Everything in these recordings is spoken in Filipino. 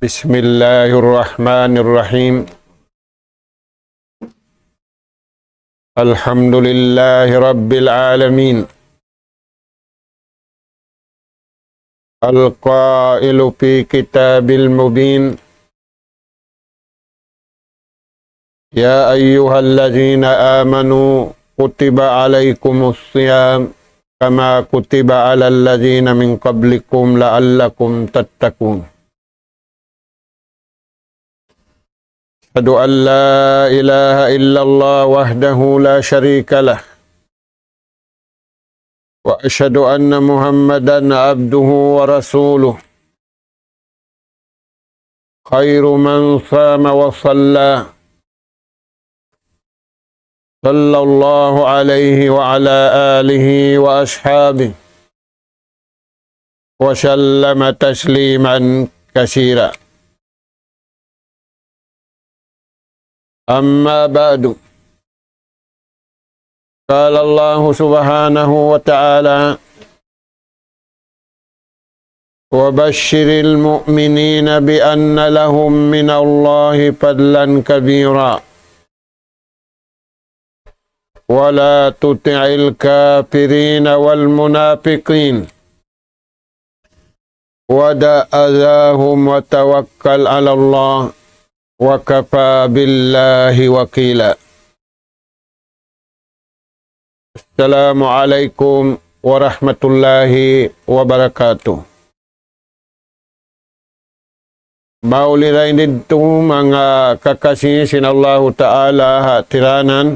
بسم الله الرحمن الرحيم. الحمد لله رب العالمين. القائل في كتاب المبين: يا أيها الذين آمنوا كتب عليكم الصيام كما كتب على الذين من قبلكم لعلكم تتقون. أشهد أن لا إله إلا الله وحده لا شريك له، وأشهد أن محمدا عبده ورسوله، خير من صام وصلى، صلى الله عليه وعلى آله وأصحابه وسلم تسليما كثيرا. أما بعد، قال الله سبحانه وتعالى: وبشر المؤمنين بأن لهم من الله فضلا كبيرا ولا تطع الكافرين والمنافقين ودع أذاهم وتوكل على الله وكفى بالله وكيلا. السلام عليكم ورحمة الله وبركاته. Mauliray dito mga kakasi sinallahu ta'ala tiranan.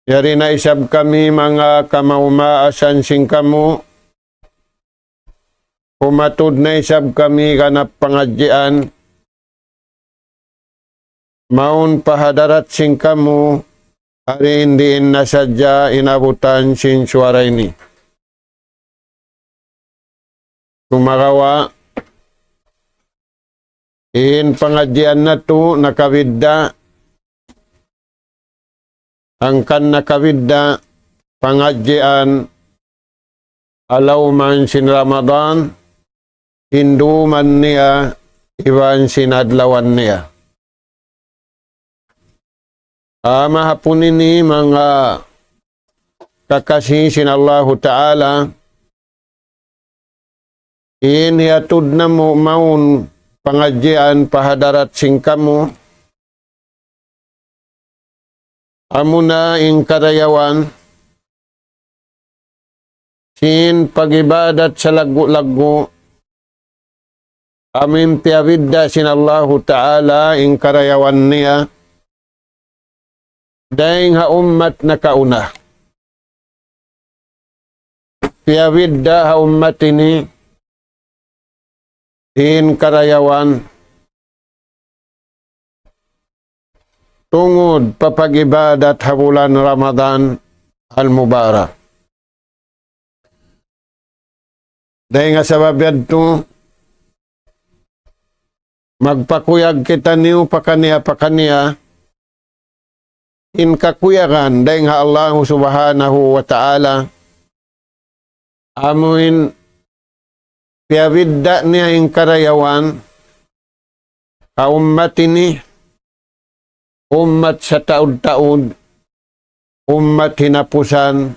Yari na isab kami mga kamaumaasan sing kamu. Pumatud na isab kami kanap pangadjian. Maun pahadarat sing kamu, hari indiin na sadya inabutan sin suara ini. Kumagawa, in pangadjian na to nakawidda, angkan nakawidda, pangadjian, alaw man sin Ramadan, Hindu man niya, iwan sinadlawan niya. Mahapon ini mga kakasi sinallahu ta'ala, inihatud na mo maun pangadjian pahadarat sing kamu, amuna ing karayawan, sin pagibadat sa lagu-lagu, amin piawidda sinallahu ta'ala ing karayawan niya, dahing ha ummat na kauna. Piawidda ha ummat ini, in karayawan, tungod papagibadat ha bulan Ramadan al-Mubarak. Dahing nga sabab yadto, magpakuyag kita niyo pakaniya, in kakuyagan dahil nga Allah subhanahu wa ta'ala amuin piawidda niya in karayawan kaummat ini, ummat sa taud-taud, ummat hinapusan,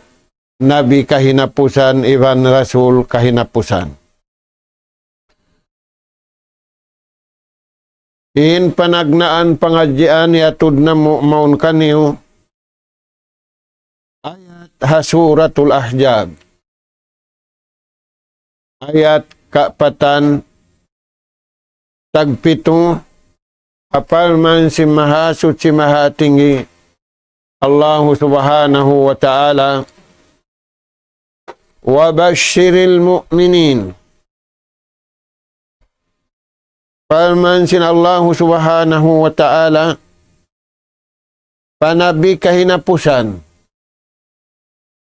nabi kahinapusan, iban rasul kahinapusan. In panagnaan pangadjian yatud na maun kaniyo ayat hasuratul ahjab, ayat kapatan tagpito, apal man si mahasuci mahatinggi Allah subhanahu wa ta'ala, wa basyiril mu'minin. Palmansin Allah subhanahu wa ta'ala, panabi kahinapusan,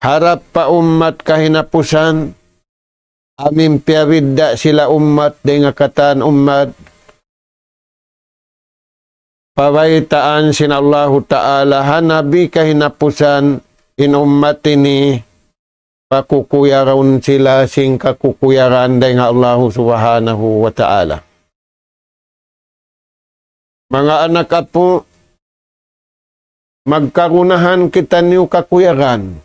harap pa ummat kahinapusan, amin piawidda sila ummat, dengan katan ummat, pabaitaan sin Allah ta'ala, hanabi kahinapusan, in ummat ini, pakukuyaran sila sing kakukuyaran day nga Allah subhanahu wa ta'ala. Mga anak apo, magkarunahan kita niyo kakuyaran.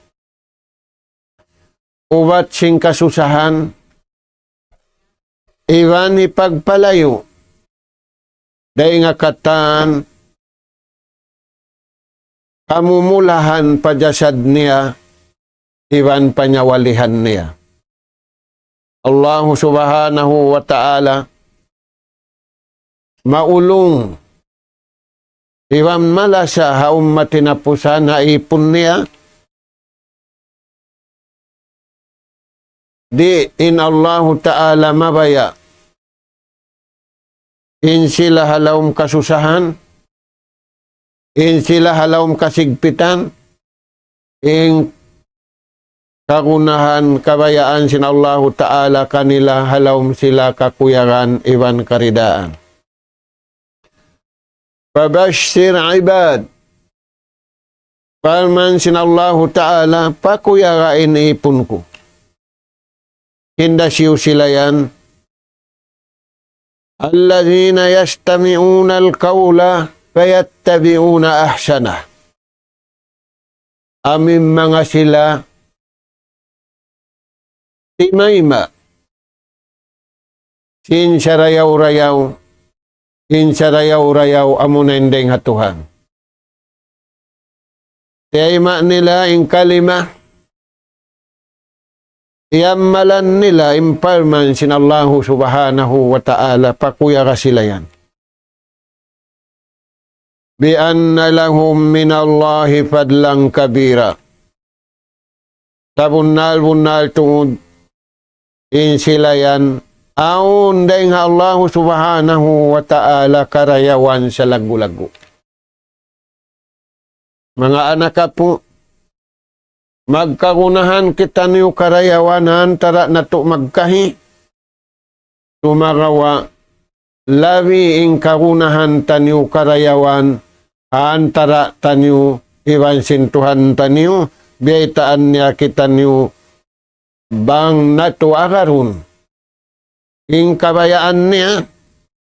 Ubat sing kasusahan, iwan ipagpalayo. Day nga katan, kamumulahan pajasad niya, iwan panyawalihan niya. Allah subhanahu wa ta'ala, maulong, iwan malasa haum matinapusan na ipon niya, di in Allah ta'ala mabaya, in sila halawm kasusahan, in sila halawm kasigpitan, in kagunahan kabayaan sin Allah ta'ala kanila halawm sila kakuyaran iwan karidaan. Pabashir ibad, parman sin Allah ta'ala pakuyarain ipon ko. Hinda siyo sila yan. Alladhina yastami'una al-qawla fayattabi'una ahsanah. Amin mga sila timayma. Sinsarayaw-rayaw amunendeng hatuhan. Tiyayma nila in kalima. Iyamalan nila imparman sin Allah subhanahu wa ta'ala pakuyara sila yan. Bi anna lahum min Allahi fadlang kabira. Tabunal tungod in sila yan aun dahil Allah subhanahu wa ta'ala karayawan sa lagu-lagu. Mga anak po, magkagunahan kita niyo karayawanan tara na to magkahi. Tumarawa, labi ing kagunahan taniyo karayawan, antara taniyo iwan sintuhan taniyo, biyaitaan niya kita niyo bang nato agarun. Ing kabayaan niya,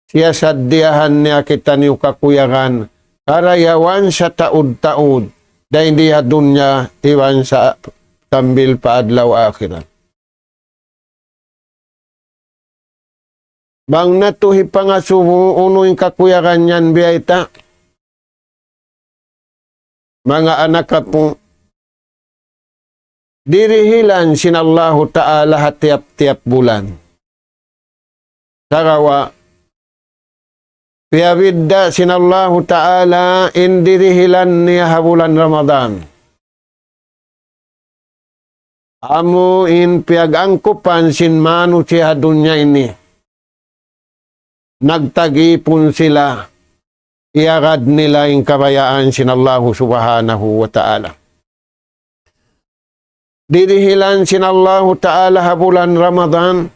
siya sadyahan niya kita niyo kakuyaran, karayawan sa taud-taud. Dahil hindi dunya iwan sa tambil paadlaw akhirat. Bang natuhi pangasubo unuing kakuyaran yan biyayta. Mga anak po, dirihilan sin Allah ta'ala hatiap-tiap bulan. Sarawa, piyabidda sin Allah ta'ala indirihilan niya bulan Ramadan. Amo in piagangkupan sin manu siya dunya ini. Nagtagipon sila. Iagad nila yung kabayaan sin Allah subhanahu wa ta'ala. Dirihilan sin Allah ta'ala bulan Ramadan.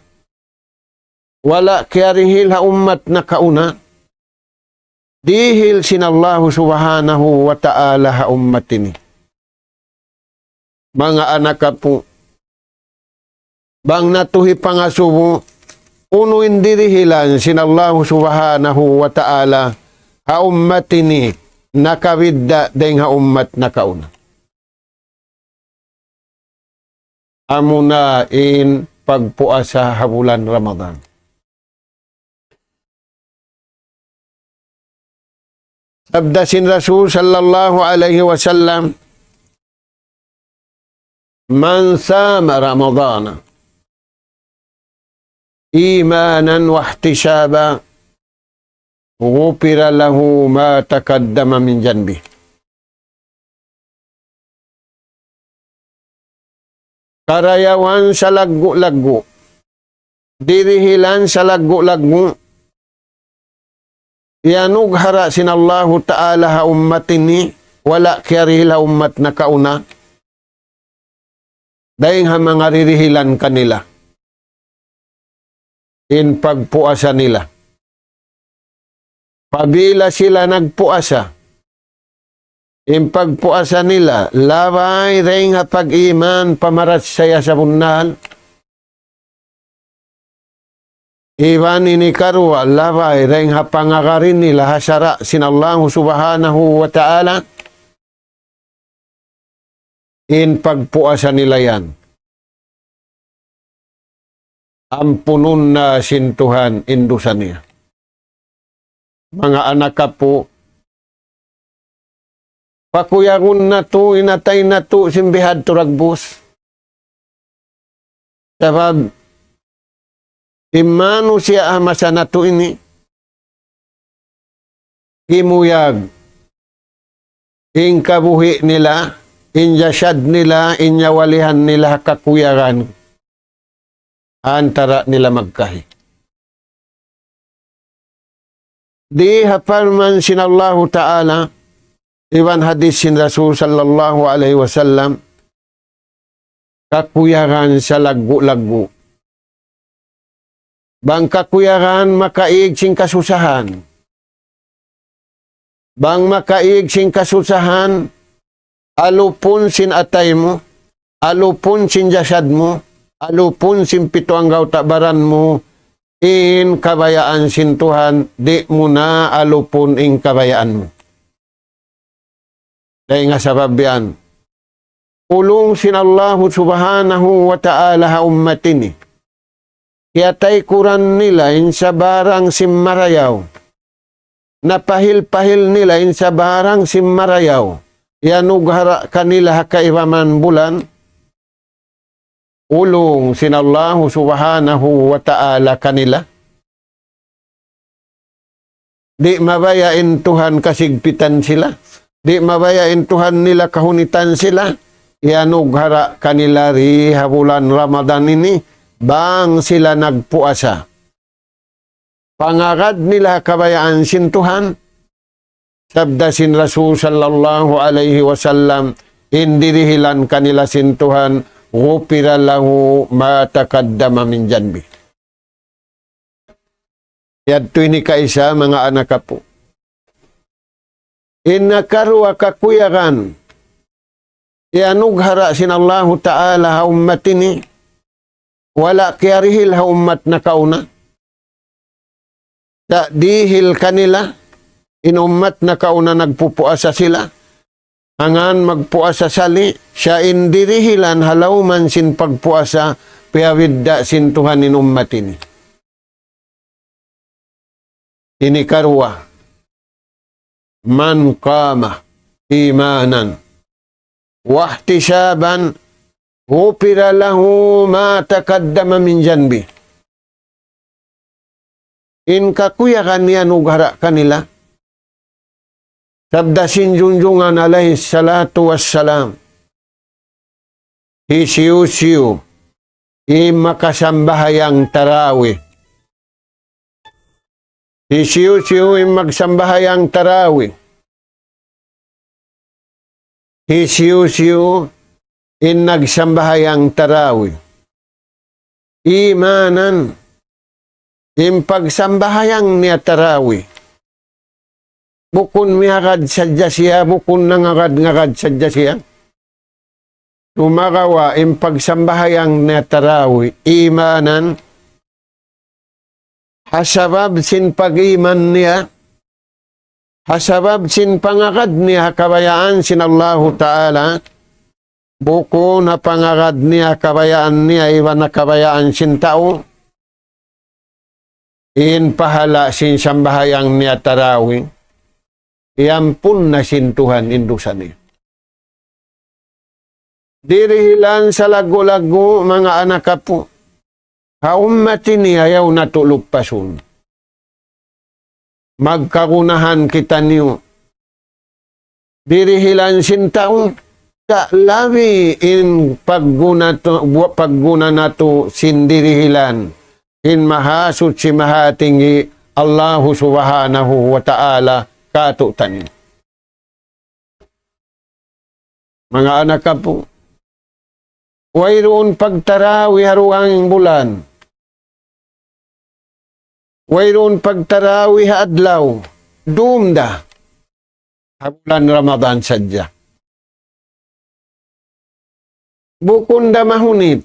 Wala kiyarihil ha ummat na kauna. Dihil sin Allah subhanahu wa ta'ala ha ummatini. Mga anak po, bang natuhi pangasubo, uno indirihilan sin Allah subhanahu wa ta'ala ha ummatini nakabidda deng ha ummat na kauna. Amuna in pagpuasa ha bulan Ramadan. Sabda sin Rasul sallallahu alaihi wasallam, man sama Ramadana imanan wa ihtisaba ghufira lahu ma taqaddama min janbi. Karayawan sa lagu-lagu, dirihilan sa lagu-lagu, yanughara sin Allah ta'ala ha ummatini, wala kiyarihil ha ummat na kauna, dahil ha mga ririhilan kanila, in pagpuasa nila. Pabila sila nagpuasa, Yung pagpuasa nila, labay ring pag-iman pamarat saya sa bunal. Iban ini karwa, labay ring pangakarin nila hasara sinallahu subhanahu wa ta'ala. In pagpuasa nila yan. Ampunun na sintuhan indusan niya. Mga anak ka po, pakuyagun na to, inatay na to, simbihad turagbos. Sabab, imano siya amasa na to ini, kimuyag, ingkabuhi nila, inyasyad nila, inyawalihan nila kakuyagan, antara nila magkahi. Di hapal man sinallahu ta'ala, iwan hadis sin Rasul sallallahu alaihi wasallam, kakuyagan sa lagbu-lagbu. Bang kakuyagan makaig sing kasusahan. Bang makaig sing kasusahan, alupun sin atay mo, alupun sin jasad mo, alupun sin pituanggaw tabaran mo, in kabayaan sin Tuhan, di mo na alupun in kabayaan mo. Dahil nga sabab yan, ulong sin Allah subhanahu wa ta'ala ha ummatini. Kiyatay kuran nila in sa barang simmarayaw. Napahil-pahil nila in sa barang simmarayaw. Yanughara kanila hakaiwaman bulan. Ulong sin Allah subhanahu wa ta'ala kanila. Di mabayain Tuhan kasigpitan sila. Di mabayain Tuhan nila kahunitan sila. Yanughara kanila ri bulan Ramadan ini. Bang sila nagpuasa. Pangagad nila kabayaan sin Tuhan. Sabda sin Rasul sallallahu alaihi wasallam, indirihilan kanila sin Tuhan, gupira lahu ma taqaddama min janbi. Yadto ini kaisa mga anak po. Innakarwa kakuyagan. Ianughara sin Allah ta'ala ha ummatini. Wala kiyarihil ha ummat na kauna. Da dihil kanila, inummat na kauna nagpupuasa sila. Angan magpuasa sali, siya indirihilan halauman sin pagpuasa, piyawidda sin Tuhan inummat ini. Ini karwa, man qama imanan, wahtisaban, Gupira lahu ma taqaddama min janbi. In kakuyakan niya nughara kanila. Sabda sin junjungan alaihi salatu wassalam. Hisiu-siu. Imakasambahayang tarawih. Hisiu-siu imagsambahayang tarawih. Hisiu-siu in nagsambahayang tarawih. Imanan. In pagsambahayang niya tarawih. Bukun miyakad sadya siya, bukun nangagad-ngagad sadya siya. Tumagawa in pagsambahayang niya tarawih. Imanan. Hasabab sin pag-iman niya. Hasabab sin pangagad niya kabayaan sin Allahu Ta'ala. Buko na pangagad niya kabayaan niya iwan na kabayaan sin tao. In pahala sin sambahayang niya tarawih. Iampun na sin Tuhan indusan niya. Dirihilan sa lago-lago mga anak po. Haummati niya ayaw natulog pasun. Magkagunahan kita niyo. Dirihilan sin tao. Sa labi in pagguna nato sindirihilan in mahasud si mahatingi Allahu subhanahu wa ta'ala katutan. Mga anak ka po, wayroon pagtarawi haruang bulan. Wayroon pagtarawi adlaw. Dumda. bulan Ramadan sadya. Bukunda mahunit.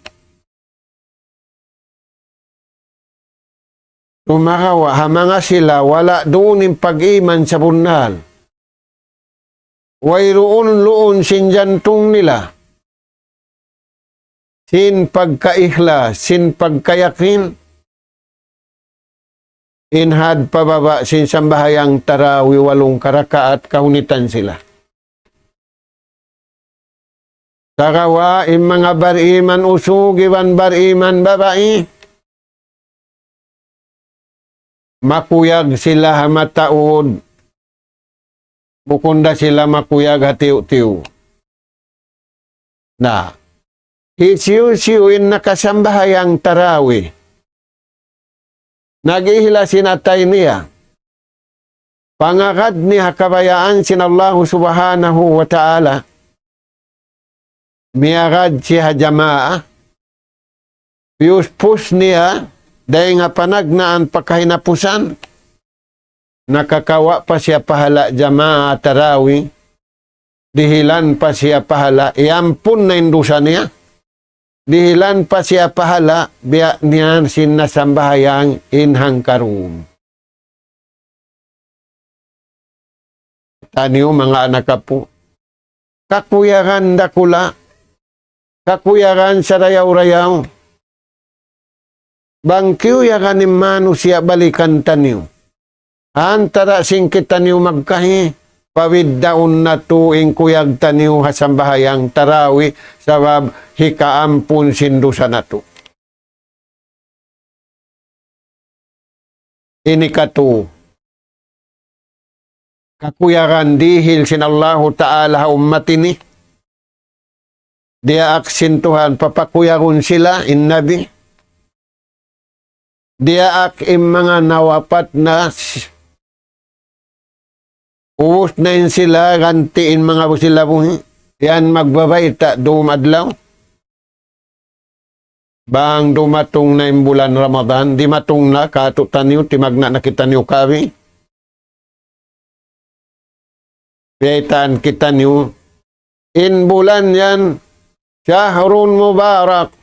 Tumakawa, hamanga sila, wala doon yung pag-iman sa bunal. Wayroon-loon sinjantong nila. Sin pagkaihla, sin pagkayakin. Inhad pababa, sin sambahayang tarawi, 8 karakaat, kahunitan sila. Takawa, mga bariman usug, iwan bariman babae. Makuyag sila hamataod. Bukunda sila makuyag hatiw-tiw. Na, hisiw-siwin nakasambahayang tarawi. Nagihila sinatay niya. Pangakad niya kabayaan sinallahu subhanahu wa ta'ala. Miyagad siya jamaa. Piuspus niya. Dahil nga panagnaan pagkahinapusan. Nakakawa pa siya pahala jamaa tarawi. Dihilan pa siya pahala. Iampun na indusa niya. Dihilan pa siya pahala. Biya niya sinasambahayang inhang karoon. Taniyo mga anak po. Kakuyagan dakula. Kakuyagan sa rayaw-rayaw. Bangkiw yakan ni manusia balikan taniyo. Antara singkit taniyo magkahi. Pawiddaon na tuing kuyag taniyo hasambahayang tarawi. Sabab hikaampun sindusa na to. Ini katu. Kakuyagan dihil sinallahu ta'ala ummatini. Dia aksin Tuhan papakuyagun sila in nabi. Dia im mga nawapat na uus na yun sila, gantiin mga sila buhi. Yan magbabaita, dumadlaw. Bang dumatong na yung bulan Ramadan, di matong na, katutan niyo, timagna na kita niyo kawi. Piyaitan kita niyo. In bulan yan, Syahrun Mubarak.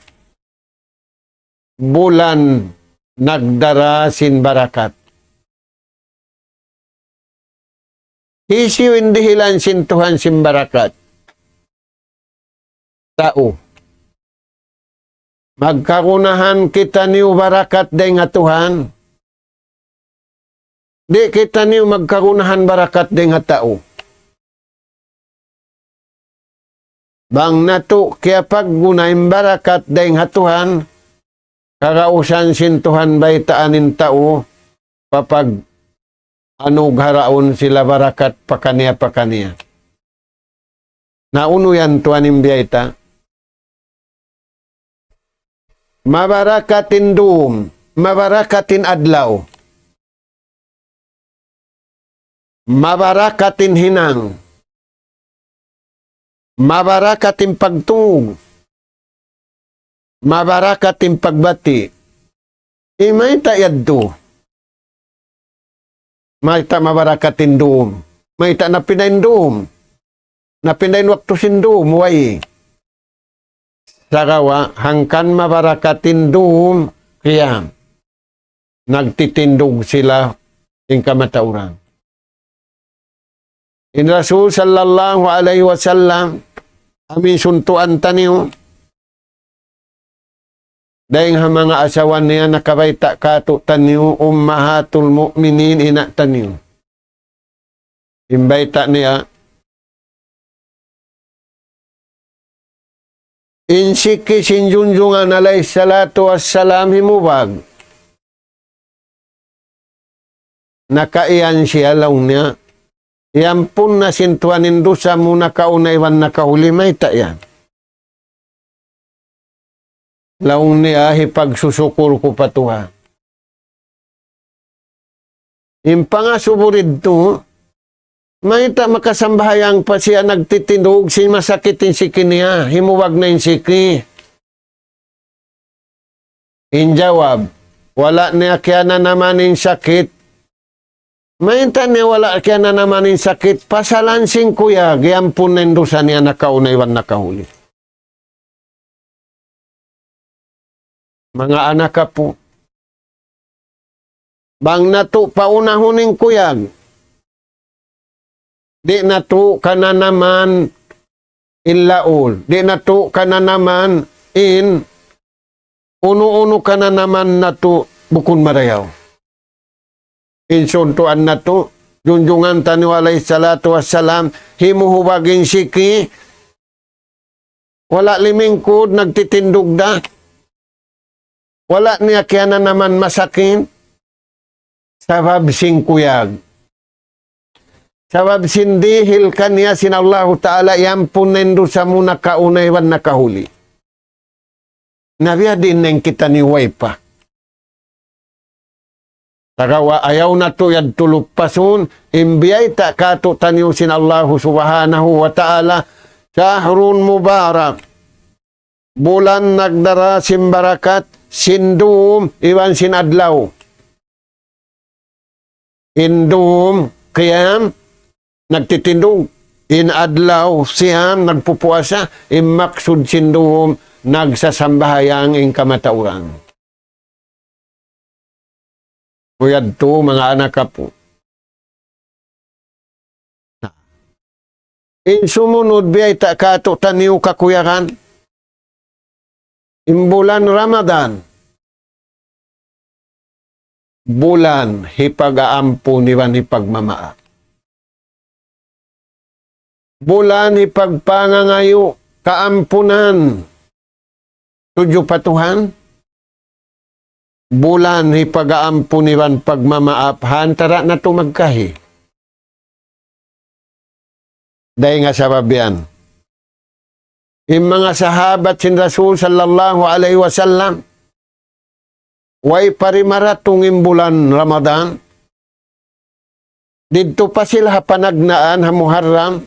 Bulan nagdara sin barakat. Hisiw indihilan sin Tuhan sin barakat. Tao. Magkakunahan kita niyo barakat day nga Tuhan. Di kita niyo magkakunahan barakat day nga tao. Bang nato kaya paggunayin barakat day nga Tuhan. Karausan sin Tuhan bay taanin tao, papag haraon sila barakat pakania. Nauno yan Tuhan imbiyayta. Mabarakatin doom, mabarakatin adlaw, mabarakatin hinang, mabarakatin pagtungog, mabarakatin pagbati. May tayad do. May ta mabarakatin doom. May ta napinain doom. Napinain waktu sindum. Way. Sarawa, hangkan mabarakatin doom. Kaya, nagtitindog sila yung kamatauran. In Rasul sallallahu alaihi wasallam, amin suntuan taniyo, dahil nga mga asawan niya nakabaita kato taniyo ummahatul mu'minin ina taniyo. Imbaita niya. Insiki sinjunjungan alay salatu wassalam himubag. Nakaiyan siya laung niya. Yampun na sintuanin dosa mo nakaunaywan nakahuli may tayan. Laung niya hipagsusukur ko patuha. Impangasuburid to, may ta makasambahayang pa siya nagtitindog, si masakitin siki niya, himuwag na yung siki. Injawab, wala niya kaya na naman yung sakit, Maintan niya wala kaya na naman yung sakit. Pasalansing kuya, giyampun na sa niya nakaunaywan nakahuli. Mga anak ka po. Bang nato paunahuning kuyag. Di nato ka na naman inlaol. Di nato ka na naman in uno-uno ka na naman nato bukun marayaw. Insuntuan na to, junjungan tani alayhi salatu wassalam, himuhubagin siki, wala limingkod, nagtitindog da. Wala niya kaya na naman masakin. Sabab sing kuyag. Sabab sindihil kaniya sinallahu ta'ala yampun nendo sa muna kaunaywan nakahuli. Nabiya din neng kita ni pa. Tagawa ayaw na to yad tulog pasun, imbiyay ta kato taniw sinallahu subhanahu wa ta'ala, Shahrun Mubarak, bulan nagdara simbarakat, sindum iwan sinadlaw. Indum kayam nagtitindog, inadlaw siyam nagpupuasa, imaksud sindum nagsasambahayang ing kamatauran. Kuyad to, mga anak ka po. In sumunod biyay ta kato taniw kakuyakan. Imbulan Ramadan. Bulan hipag-aampo niwan hipagmamaa. Bulan hipagpangangayo kaampunan. Tudyo patuhan. Bulan hipag-aampo niwan pagmamaaphan, tara na to magkahi. Dahil nga sababian. Yung mga sahabat sin Rasul sallallahu alaihi wasallam, way parimaratong imbulan Ramadan, dito pa sila panagnaan ha Muharram,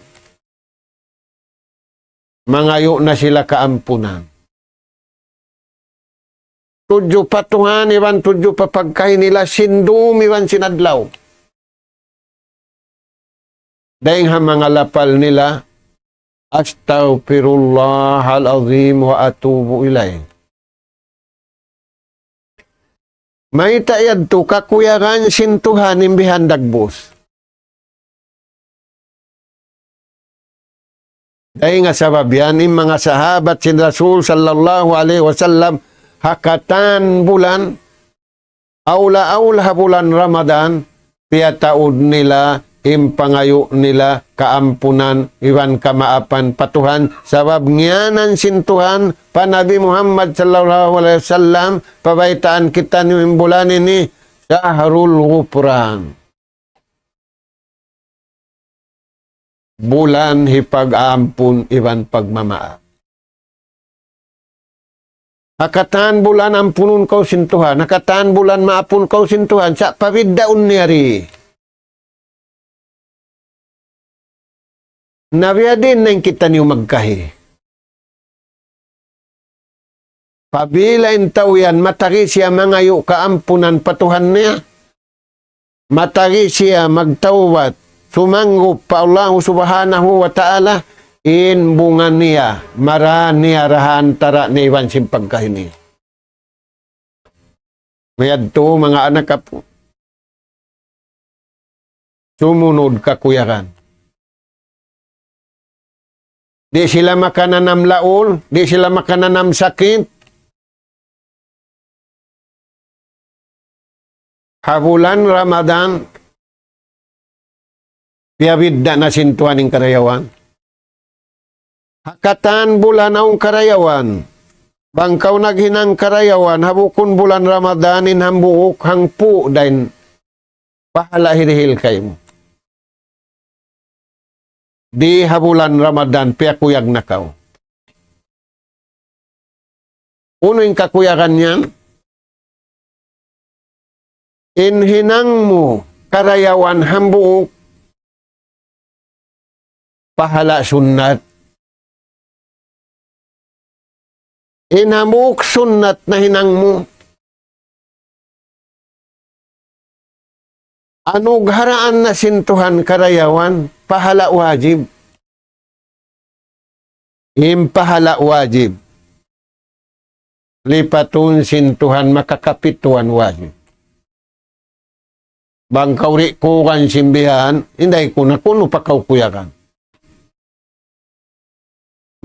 mangayo na sila kaampunan. Tudyo patuhan, iwan tudyo papagkay nila, sindum, iwan sinadlaw. Dahil ha mga lapal nila, Astaghfirullah al-azim wa atubu ilay. May tayad to, kakuyagan sintuhan imbihan dagbos. Dahil nga sabab yan, yung mga sahabat sin Rasul sallallahu alaihi wasallam, hakatan bulan, aula-aula bulan Ramadan, piyataod nila, impangayo nila, kaampunan, iwan kamaapan, patuhan, sabab ngiyanan sintuhan, pa Nabi Muhammad sallallahu alaihi wasallam, pabaitaan kita ni bulan ini, Shahrul Ghufran. Bulan hipag-aampun, iwan pagmamaaf. Hakataan bulan ampunun kau sintuhan. Hakataan bulan maapun kau sintuhan. Sa pabiddaun niyari. Nabiya din na kita niyo magkahi. Pabilain tao yan, matagi siya mangayo kaampunan patuhan niya. Matagi siya magtawad. Sumanggop pa Allah subhanahu wa ta'ala. In bunga niya, marani arahan tara ni iwan simpagkahini. Mayad to mga anak ka po. Sumunod kakuyakan. Di sila makananam laol, di sila makananam sakit. Habulan Ramadan, piyabidda na sintuan ng karayawan. Hakatan bulan ang karayawan. Bangkaw naghinang karayawan, habukun bulan Ramadanin hambuok hangpu dahin pahala hirihil kayo. Di habulan Ramadan, piyakuyag na kaw. Uno yung kakuyagan niyan, inhinang mo karayawan hambuok, pahala sunnat. Inamuk sunnat na hinang mo. Anugharaan na sintuhan karayawan, pahala wajib. Impahala wajib. Lipatun sintuhan makakapituan wajib. Bang kauri ko kan simbihan, hindi ko na kuno pa kaukuyakan.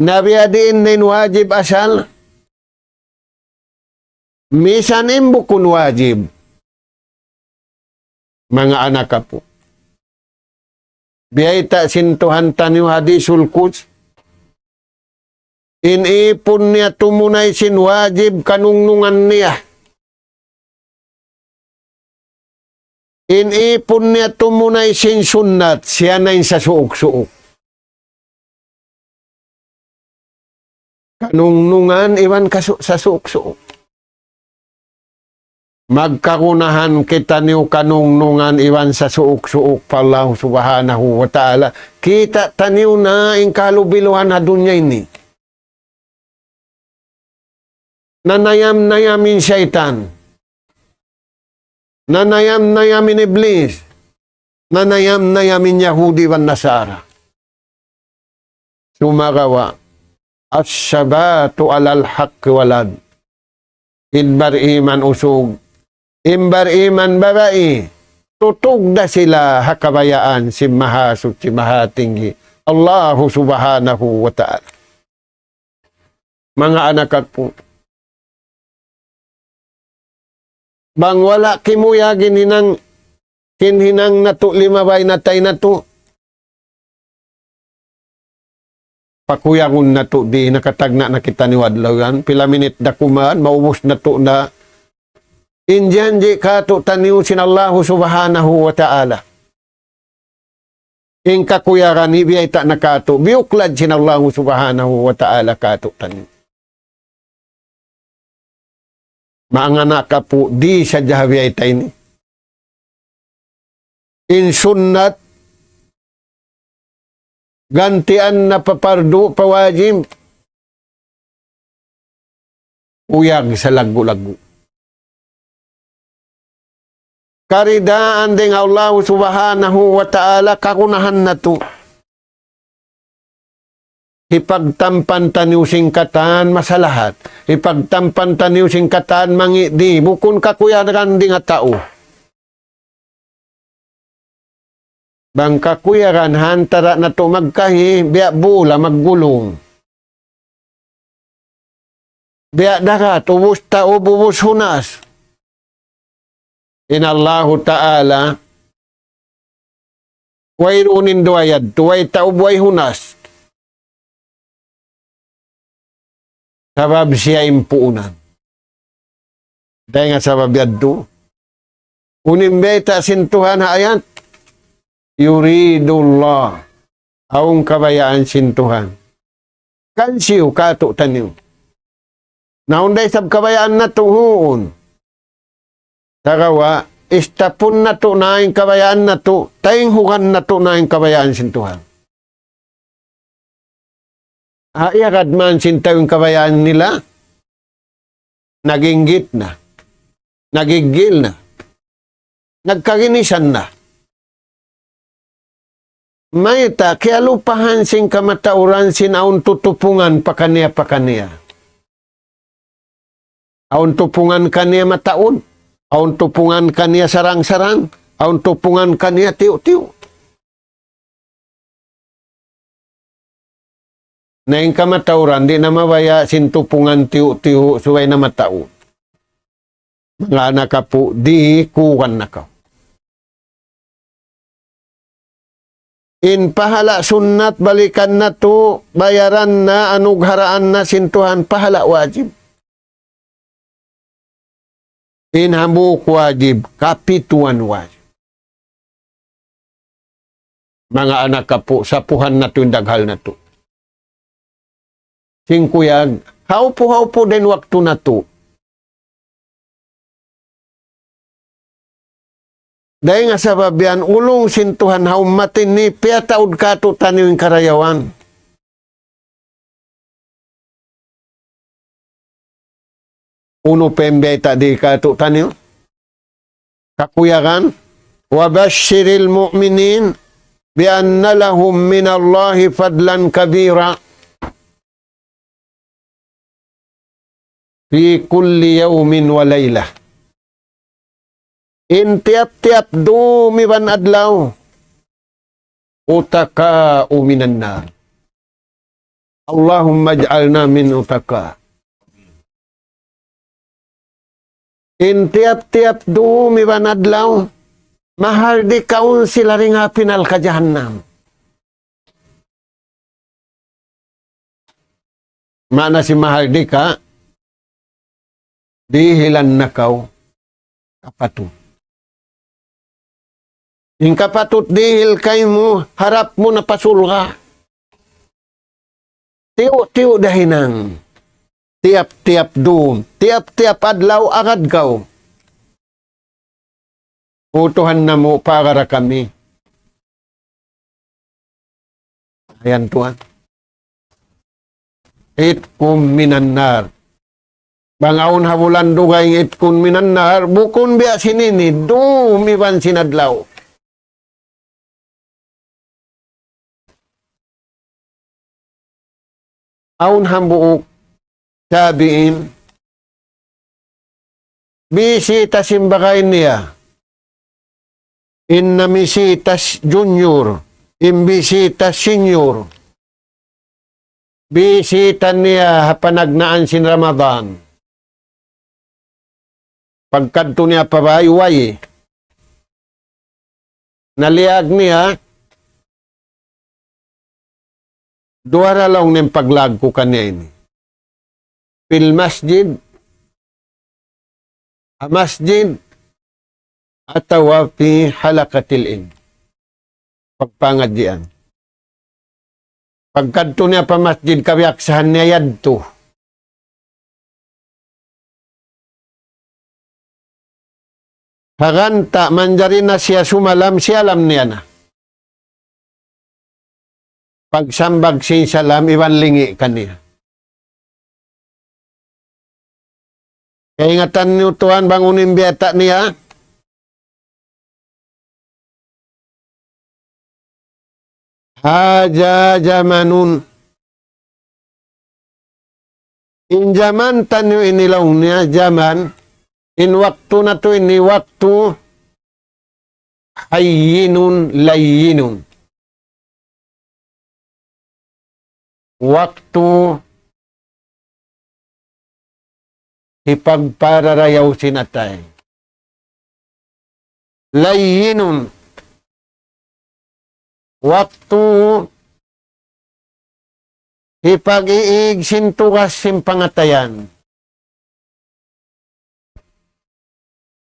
Nabiadin din wajib asal. Misan imbukun wajib. Mga anak ka po. Biyay ta sintuhan tanyo hadisul quds. Inipon niya tumunay sin wajib kanungnungan niya. Inipon niya tumunay sin sunnat, siya na sa suok-suok. Kanungnungan, iwan ka sa suok-suok. Magkakunahan kita niyo kanungnungan, iwan sa suok-suok pa Allah subhanahu wa ta'ala. Kita taniw na ang kalubiluhan na dunya ini. Nanayam-nayamin syaitan. Nanayam-nayamin iblis. Nanayam-nayamin Yahudi wa Nasara. Sumagawa. As-sabatu alal haqqi walad. Idbar iman usog. Imbar iman babae. Tutug na sila hakabayaan si mahasut si mahatinggi. Allahu subhanahu wa ta'ala. Mga anak po. Bang wala kimuyagin hinang nato limabay natay nato. Pakuyangon nato di nakatagna na kita ni wadlaw pila minit da kumaan maubos nato na injan di kato taniw sin Allah subhanahu wa ta'ala. In kakuyaran ibiyay ta nakato biuklad sin Allah subhanahu wa ta'ala kato taniw. Mga anak ka po, di sa jahawiyay tayo ni. In sunnat, gantian na papardo, pawajim. Uyag sa lagu-lagu. Karidaan din Allah subhanahu wa ta'ala, kakunahan na to. Ipagtampan taniw singkatan masalahat. Ipagtampan taniw singkatan mangidi. Bukun kakuyaran di nga tao. Bang kakuyaran hantara na to magkahi, biya bula maggulong. Biya darat, ubus tao, bubus hunas. Inallahu ta'ala, wairunin duayad, tuway tao buhay hunas. Sabab siya impuunan. Dahil nga sabab yaddo. Unimbeta sintuhan ha ayat. Yuridullah. Aung kabayaan sintuhan. Kansiyo kato taniw. Naunday sab kabayaan na tuhun. Tagawa, istapon na to na yung kabayaan na to. Tayong hukan na to na yung kabayaan sintuhan. Ayagad man sinta yung kabayaan nila. Naginggit na. Nagigil na. Nagkaginisan na. May ta, kaya lupahan sing kamatauran sinaun tutupungan pa kaniya. Aun tupungan kaniya mataon. Aun tupungan kaniya sarang-sarang. Aun tupungan kaniya tiyo-tiyo. Na yung kamatauran, di na mabaya sintupungan tiyo-tiyo suway na matao. Mga anak ka po, di kuwan na ka. In pahala sunnat, balikan na to, bayaran na, anugharaan na, sintuhan, pahala wajib. In hambuk wajib, kapituan wajib. Mga anak ka po, sapuhan na to, daghal na to. Singkuyag, haupo din waktu na to. Dahil nga sababian, ulong sintuhan haumatin ni piyataod ka to taniwing karayawan. Uno pembe ta di ka to taniw. Kakuyagan, وبشر المؤمنين بأن لهم من الله فضلا كبيرا في كل يوم وليلة. In tiap-tiap dumiban adlaw, utaka minan nar. Allahumma ij'alna min utaka. In tiap-tiap dumiban adlaw, mahal di kaun sila ring pinal ka jahannam. Mana si mahal di ka, dihilan na kau kapatut. Yung kapatut dihil kay mo, harap mo na pasulga. Tiyo dahinang. Tiap-tiap doon. Tiap-tiap adlaw agad kau. Utuhan na mo para kami. Ayan tuan. Itkum minanar. Bangaon habulan dugay itkun minanar. Bukun biya sinini. Dumiban sinadlaw. Aun hambuok sabiin bisita simbagay niya inna misitas junior imbisita senior bisita niya hapanagnaan sin Ramadan pagkadto niya pabayuway naliag niya duara lang ng paglag ko kanya ini. Fil masjid, a masjid, atawa fi halakatil in. Pagpangadyan. Pagkadto niya pa masjid, kabiaksahan niya yadto. Haganta, manjarin na siya sumalam, siya alam niya na. Pagsambag si salam, iwan lingi kaniya. Kaya ingatan niyo tuan, bangunin biyata niya. Haja jamanun. In zaman tanyo inilaw niya, zaman. In waktu na to, ini waktu. Hayyinun layyinun. Waktu ipagpararayaw sinatay. Layyinun. Waktu ipag-iig sintukas simpangatayan.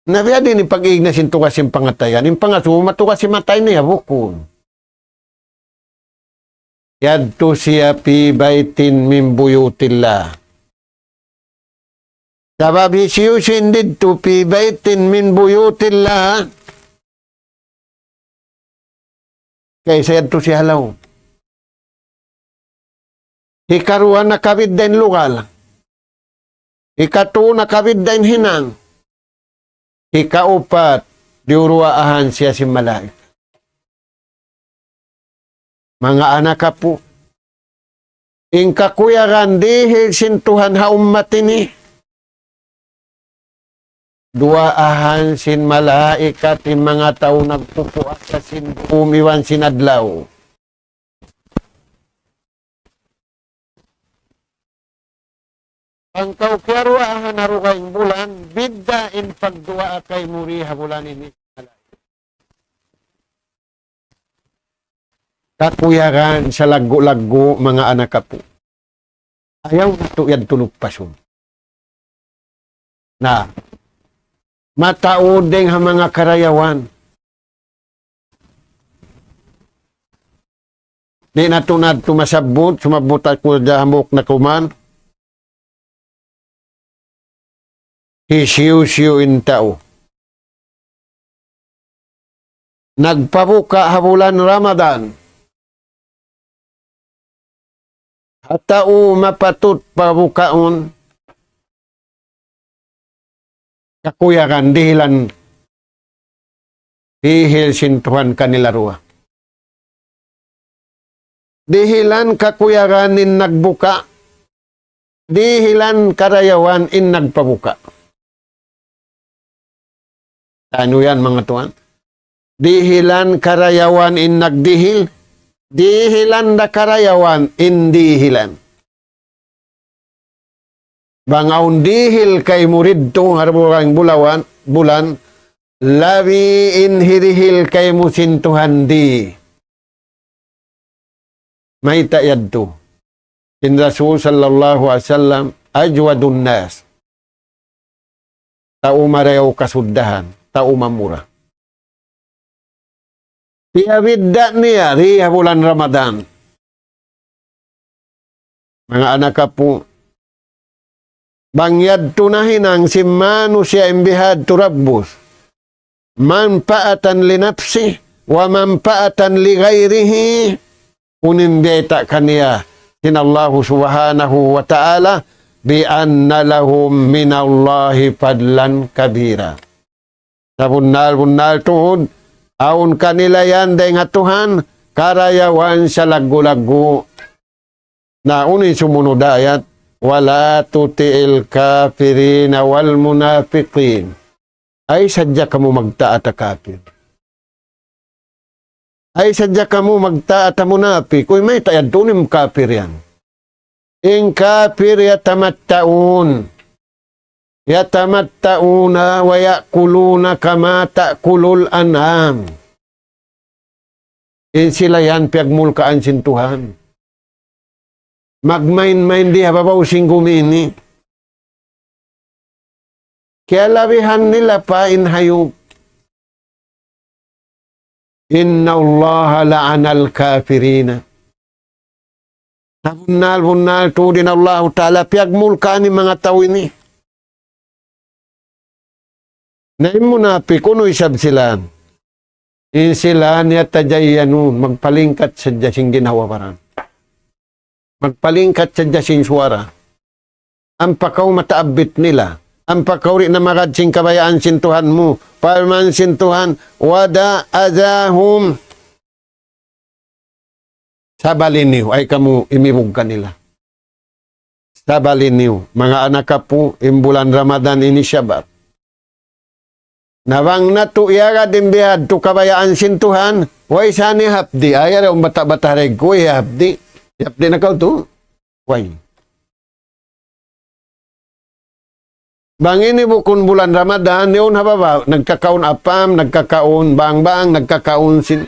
Nabiya din ipag-iig na sintukas simpangatayan. Yung pangaso, matukas si matay niya, bukod. Yadto siya pi baitin min buyutillah. Sabab hisiyusin dito pi baitin min buyutillah. Kaysa yadto siya halaw. Hikaruan na kabid din lugal. Hikatu na kabid din hinang. Hikaupat, diuruaahan siya si malaik. Mga anak ka po, ingka kuyaran dihil sintuhan ha ummatini. Duaahan sin malaikat in mga tao nagpupuak sa sin umiwan sinadlaw. Ang kaukiaruahan na rukayng bulan, bidda in pagdua kay muriha bulan ini. Kakuyagan sa lago-lago mga anak ka po. Ayaw ito yan tulog pasyon. Na, mataudeng ha mga karayawan. Di na tunad tumasabot, sumabot ako jahamok na kuman. Hisiyo-siyo in tao. Nagpabuka habulan Ramadan. Atau mapatut pabukaon kakuyakan dihilan Dihil sintuhan kanila ruwa. Dihilan kakuyaranin nagbuka. Dihilan karayawan in nagpabuka. Ano yan mga tuan? Dihilan karayawan in nagdihil. Dihilan na karayawan in dihilan. Bangaun dihil kay muridto harburang bulan labi in hirihil kay musintuhan di. May tayad to. In Rasul sallallahu alaihi wasallam ajwadun nas. Tao marayaw kasuddahan, tao mamura. Piyabidda niya riha bulan Ramadan. Mga anak po, bangyad tunahin ang simano siya imbihad turabbus. Manpaatan li nafsi wa manpaatan li ghairihi. Unimbeta kaniya sinallahu subhanahu wa ta'ala bi anna lahum minallahi fadlan kabira. Sa bunal tuhod, aun kanila yan day nga Tuhan, karayawan sa lagu-lagu. Na unin sumunod ayat, wala tuti'il kafirina wal munafiqin. Ay sadya ka mo magtaat a kafir. Ay sadya ka mo magtaat a munafik. Uy may tayad tunim kafir yan. In kafir yatamattaun. Yatamattauna wa yakuluna kama ta'kulul an'am. In sila yan piyagmulkaan sintuhan. Magmain-main di hababaw singgumini. Kaya labihan nila pa in hayop. Inna Allah la'anal kafirina. Nabunal to din Allah Ta'ala piyagmulkaan ni mga tao ini. Naim munafik, kuno isab sila. In sila niya tajayanun, magpalingkat sa jasing ginawa paran. Magpalingkat sa jasing suwara. Ang pakaw mataabit nila. Ang pakaw rin na makadsing kabayaan sintuhan mo. Parman sintuhan, wada azahum. Sabaliniw, ay kamu imibog kanila. Sabaliniw, mga anak ka po, imbulan Ramadan ini Syabat. Nawang natu iyaga dimbihad tu kabayaan sintuhan, way sani hapdi, ayar yung bata-bata reg ko, hapdi. Hapdi na kau tu, way. Bangini bukun bulan Ramadan, yun hababa, nagkakaon apam, nagkakaon bang-bang, nagkakaon sin...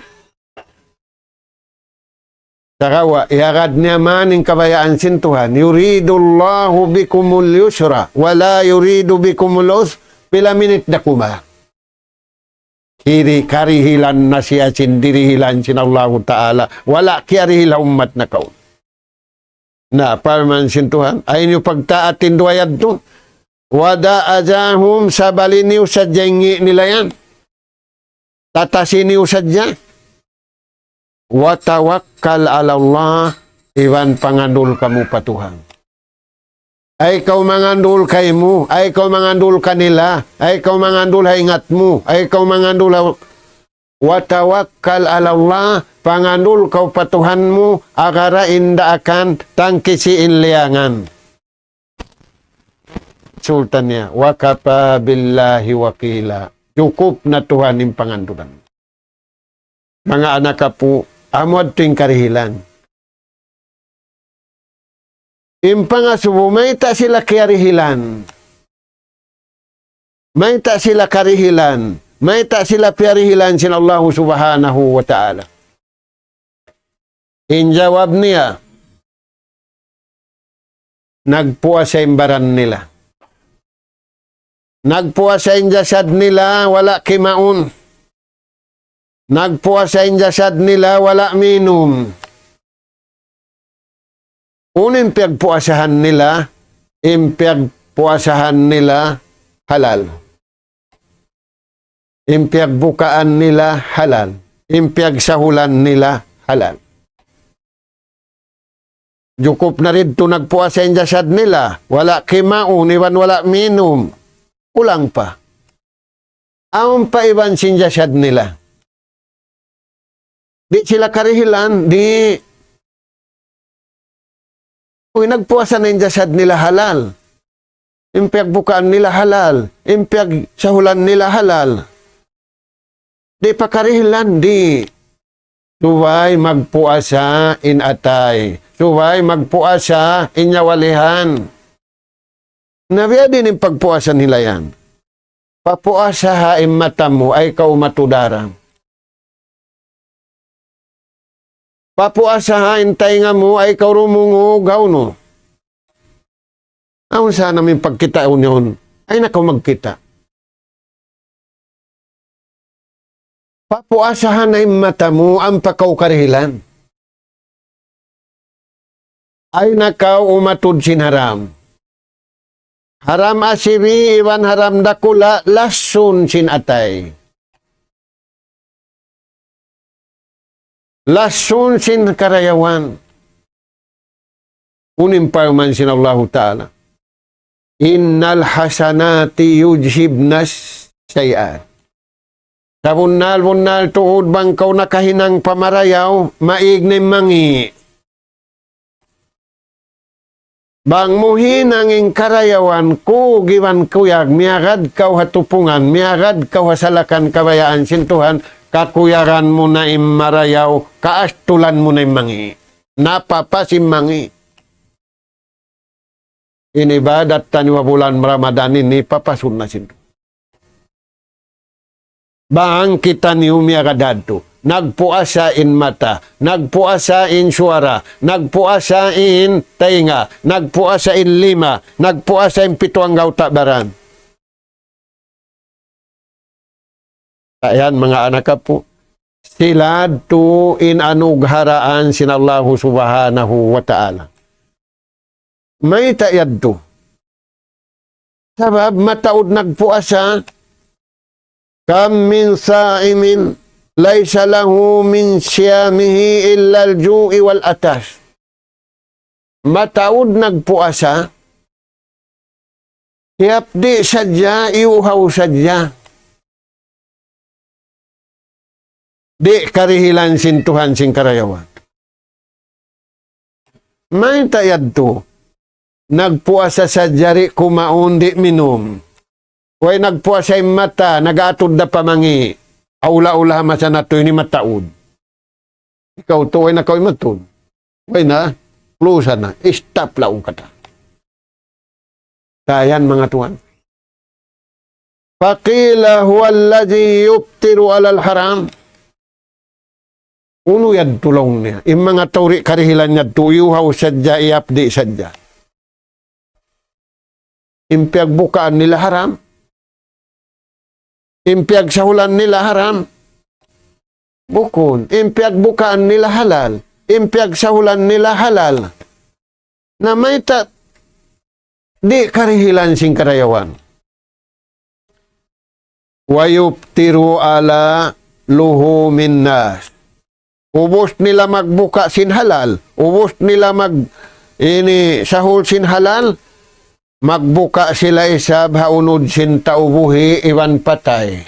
Sakawa, iagad niya man yung kabayaan sintuhan, yuridullahu bikumul yusra, wala yuridu bikumul us, pila minit na kuma. Kiri karihilan na siya sindirihilan sinallahu ta'ala, wala kiarihila umat na kaon. Na, parman sintuhan, ay niyo pagtaatin duwayad to, wada azahum sa baliniw sa jengi nila yan. Tatasiniw sa dyan. Watawakkal ala Allah, iwan pangandul kamu patuhan. Ay kau mangandul kay mo, ay kau mangandul kanila, ay kau mangandul ingat mo, ay kau mangandul watawakkal ala Allah, pangandul kau patuhan mo, agara inda akan tangkisiin liangan. Sultan niya, wakapa billahi wakila. Cukup na Tuhan yung pangandulan. Mga anak ka po, amod ting karihilan. Impangasubo, may ta sila karihilan. May ta sila karihilan. May ta sila piyarihilan sin Allah subhanahu wa ta'ala. Injawab niya, nagpuasa imbaran nila. Nagpuasa in jasad nila, wala kimaun. Nagpuasa in jasad nila, wala minum. Unin piyagpuasahan nila, impiyagpuasahan nila, halal. Impiyagbukaan nila, halal. Impiyagsahulan nila, halal. Jukup na rin ito nagpuasa in jasad nila, wala kimaun, iwan wala minum. Ulang pa. Ang paiban sin jasad nila. Di sila karihilan, di. Uy, nagpuasa na yung jasad nila halal. Impyag bukaan nila halal. Impyag sahulan nila halal. Di pa karihilan, di. Suway magpuasa in atay. Suway magpuasa inyawalihan. Nabiya din yung pagpuasa nila yan. Papuasa ha mata mo ay kaumatudarang. Papuasa ha tainga mo ay kaurumungugaw no. Ang sana may pagkita yun ay nakaw magkita. Papuasahan ay mata mo ang pakaukarihilan. Ay nakaw umatod sin haram. Haram asibi iwan haram dakula lasun sin atay. Lasun sin karayawan. Unimparman sin Allah Ta'ala. Innal hasanati yujhibnas sayiat. Sa bunal tuod bang kau nakahinang pamarayaw, maignay mangi. Bang muhinang ing karayawan ko, giwan kuyag, miyagad kau hatupungan, miyagad kau hasalakan kabayaan sintuhan, kakuyaran mo na imarayaw, kaastulan mo na mangi. Napapasim mangi. Inibadat taniwa bulan Ramadan ini, papasun na sinto. Bang kita ni umiagadadto, nagpuasa in mata, nagpuasa in suara, nagpuasa in tainga, nagpuasa in lima, nagpuasa in pituang gauta baran. Ayan mga anak po, sila to in anugharaan sinallahu subhanahu wa ta'ala. May tayad to. Sabab mataod nagpuasa, kam min sa'imin laysa lahu min siyamihi illa al-ju'i wal atas. Mataud nagpuasa, tiap di sadya, iuhaw sadya. Di karihilan sin Tuhan sin karayawan. May tayad to, nagpuasa sadya ri kumaon di minum. Way nagpuasa yung mata, nag-atod na pamangi. Aula-ula masa na to, ini mataod. Ikaw to, way na kawin matod. Way na, plusa na, stop laong kata. Tayan mga tuwan. Faqila huwa alladhi yubtiru alal haram. Uno yad tulong niya. Yung mga tauri karihilan niya, tuyuhaw sadya, iapdi sadya. Impyag bukaan nila haram. Impyag sahulan nila haram. Bukon. Impyag bukaan nila halal. Impyag sahulan nila halal. Na may di karihilan sing karayawan. Wayuptiru ala luhumin nas. Ubos nila magbuka sin halal. Ubos nila sahul sin halal. Magbuka sila isab haunod sin taubuhi iwan patay.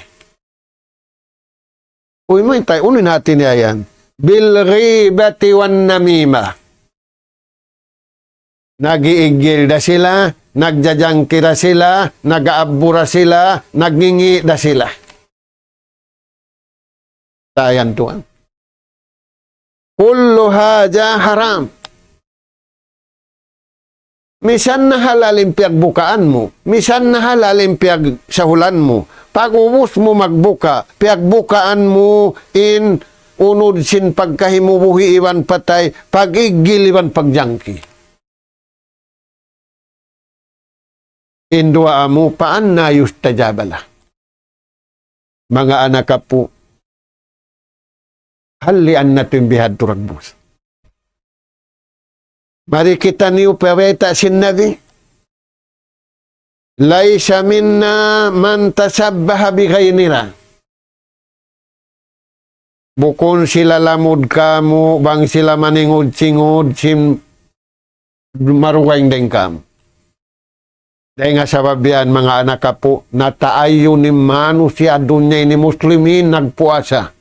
Uy, may tayo. Unin natin yan. Bil ghibati wan namima. Nagiigil da sila, nagjajangkira sila, nagaabura sila, nagngingi da sila. Tayan tuan. Kullu haja haram. Misan na halal impyag bukaan mo. Misan na halal impyag sahulan mo. Pag ubus mo magbuka, piyag bukaan mo in unod sin pagkahimubuhi iwan patay, pag-igil iwan pagjangki. Indua mo, paan na yustajabala. Mga anak po, halian na ito yung bihad turagbus. Mari kita niyo paweta sin Nabi. Laisa minna man tasabbaha bi ghayrina. Bukon sila lamod kamu, bang sila maningod-singod, sim maruwaing deng kam. Dahil nga sababian mga anak po, nataayo ni manusia dunya ni muslimin nagpuasa.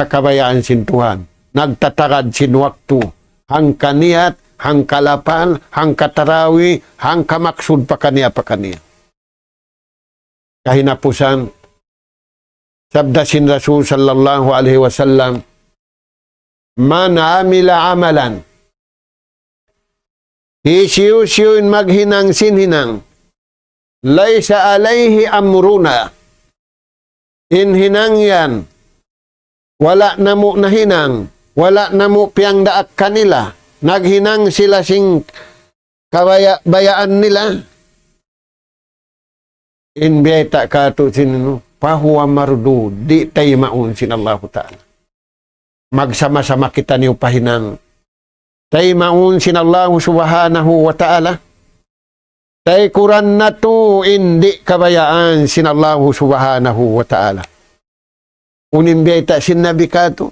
kakabayaan sin Tuhan. Nagtatarad sin waktu. Hang kaniyat, hang kalapan, hang katarawi, hang kamaksud pa kaniya. Kahinapusan, sabda sin Rasul sallallahu alaihi wasallam, man amila amalan, isiw-siwin maghinang sinhinang, laysa alayhi amruna, inhinang yan, wala namo nahinang, wala namo piyang daak kanila, naghinang sila sing bayaan nila. Inbiyata ka to sinino, pahuwa mardu, di tayo maun sin Allah Ta'ala. Magsama-sama kita niyo pahinang. Tayo maun sin Allah Subhanahu wa Ta'ala. Tayo kuran na to, hindi kabayaan sin Allah Subhanahu wa Ta'ala. Unimbiyata sin Nabi ka to,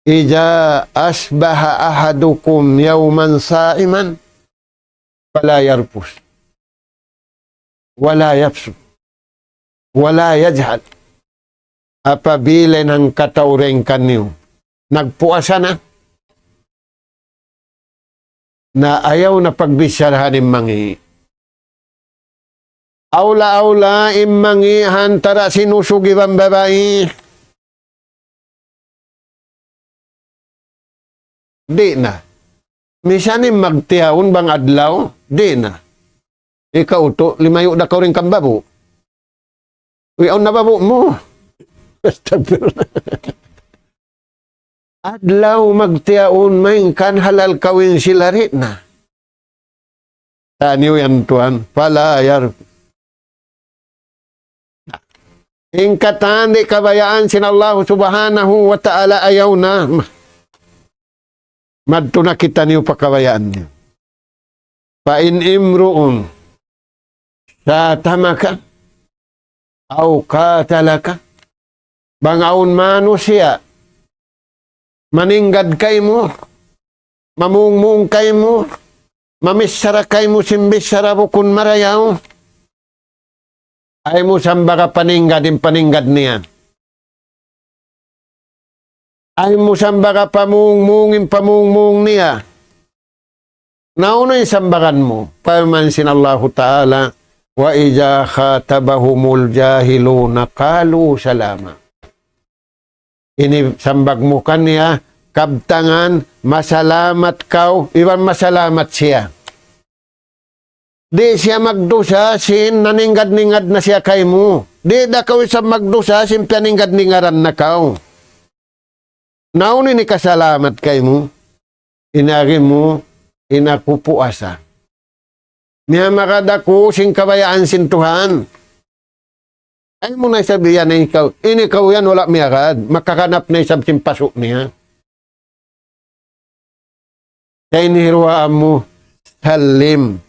Ija asbaha ahadukum yawman sa'iman, fala yarpus, wala yapsu, wala yajhal. Apabila ng kataureng kanyo, nagpuasa na ayaw na pagbisyarahan imangi. Aula-aula imangi hantara sinusugi bang babae. Di na. Misanin magtihaon bang adlaw? Di na. Ikaw to, limayo da ka rin kang babo. Uyaw na babo mo. Adlaw magtihaon may kan halal kawin sila rin na. Taniyo yan tuan, palayar. Ingkatan di kabayaan sin Allah Subhanahu wa Ta'ala ayaw na. Madto na kita niyo pakabayaan niyo. Pa in imruun sa tamaka au katalaka bangaun manusia maningad kay mo, mamungmung kay mo, mamisara kay mo simbisara mo kun marayaw, ay mo sambaka paningad niya. Ay mo sambaka pamungmung niya. Nauna yung sambakan mo, pamansin Allah Ta'ala, wa ija khatabahumul jahiluna kalu salama. Ini sambag mo kaniya, kabtangan, masalamat kau, iwan masalamat siya. Di siya magdusa, sin naningad-ningad na siya kay mo. Di da kau isa magdusa, sin paningad-ningaran na kau. Nauni ni kasalamat kay mo, inari mo, inakupuasa. Niya makadako, sing kabayaan sin Tuhan. Ay mo na sabihan na ikaw, inikaw yan, wala miyakad. Makakanap na isab sin pasok niya. Kaya inihirwaan mo, salim.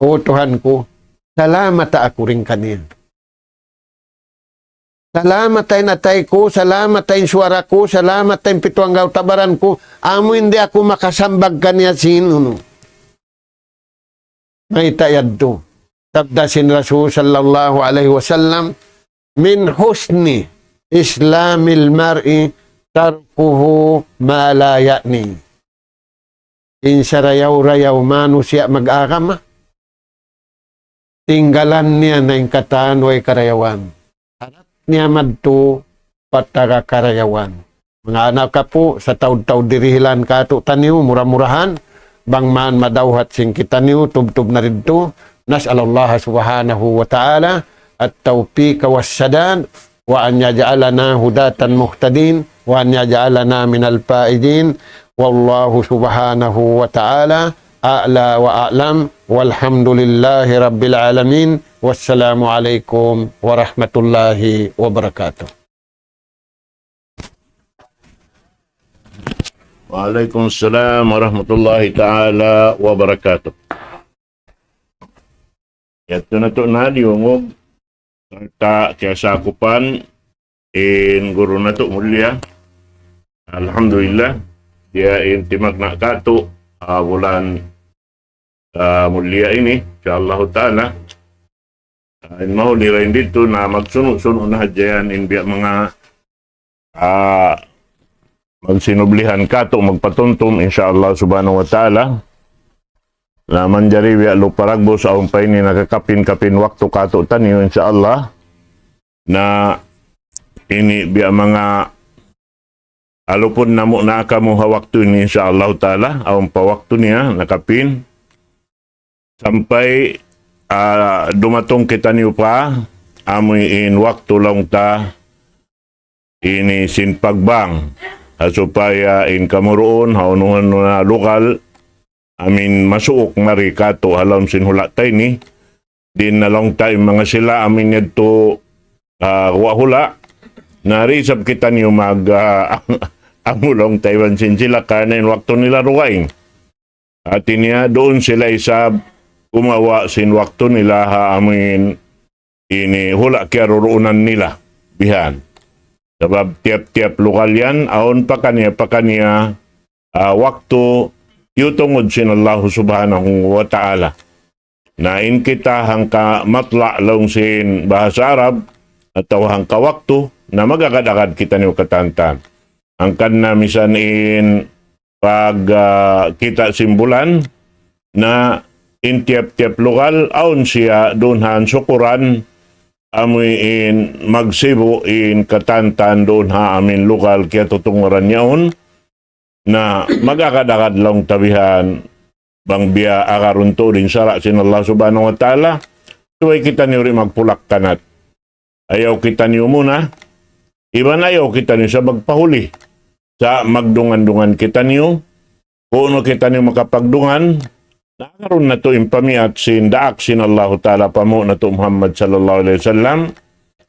O Tuhan ko, salamat ako rin kaniya. Salamat tayo natay ko, salamat tayo suwara ko, salamat tayo pituanggaw tabaran ko. Amo hindi ako makasambag kaniya sino. May tayad to. Sabda sin Rasul sallallahu alaihi wasallam, min husni islamil mar'i tarkuhu ma la ya'ni. Insarayaw-rayaw manusia mag-akama. Tinggalan niya na yung kataan way karayawan. Niya madto patara karayawan. Mga anak ka po, sa taud-taud dirihilan ka to taniw, mura-murahan, bangman madawhat sing kitaniw, tub-tub na rin to, nas'alallah subhanahu wa ta'ala, at tawfiq wassadan, wa an yaj'alana hudatan muhtadin, wa an yaj'alana minal faidin, wallahu subhanahu wa ta'ala, a'la wa a'lam, walhamdulillahi rabbil alamin. Wassalamu alaikum warahmatullahi wabarakatuh. Waalaikumsalam warahmatullahi ta'ala wabarakatuh. Yato na to na liungog ta kaya sakupan in guru na to mulia. Alhamdulillah dia in timag na kato bulan mulia ini insyaallah ta'ala. mahuli rin dito na magsunod-sunod na hadyan in biya mga magsinublihan kato magpatuntum insyaallah subhanahu wa ta'ala na manjari biya luparagbo sa umpay ni nakakapin-kapin waktu kato tanyo insyaallah na ini biya mga alupon na mo na kamo waktu ini insyaallah ta'ala aung pa waktu niya nakapin sampai dumatong kita niyo pa amoy in waktu lang ta ini sinpagbang supaya in kamuroon haunuhan na lokal amin masuok marikato halam sinhulatay ni din na long time mga sila amin nito wahula narisap kita niyo mag amulong Taiwan sin sila kanin waktu nila ruwain at niya doon sila isab umawa sin waktu nila amin ini hula kaya roroonan nila bihan sabab tiap-tiap lokal yan aon pa kanya waktu yutungod sin Allah subhanahu wa ta'ala na in kita hangka matla long sin bahasa Arab atau hangka waktu na magagad-agad kita niyo katantan angkan na misan in pag kita simbulan na in tiap-tiap lokal aon siya doon han sukuran amoy in magsibo in katantan doon ha amin lokal kaya tutunguran niyaon na magakadakad lang tabihan bang biya akarunto din sara sin Allah subhanahu wa ta'ala tuway kita niyo rin magpulak kanat ayaw kita niyo muna iban ayaw kita niyo sa magpahuli sa magdungan-dungan kita niyo kung kita niyo makapagdungan nakaroon na to impamiat sin daak sin Allah ta'ala pamo na to Muhammad sallallahu alaihi wasallam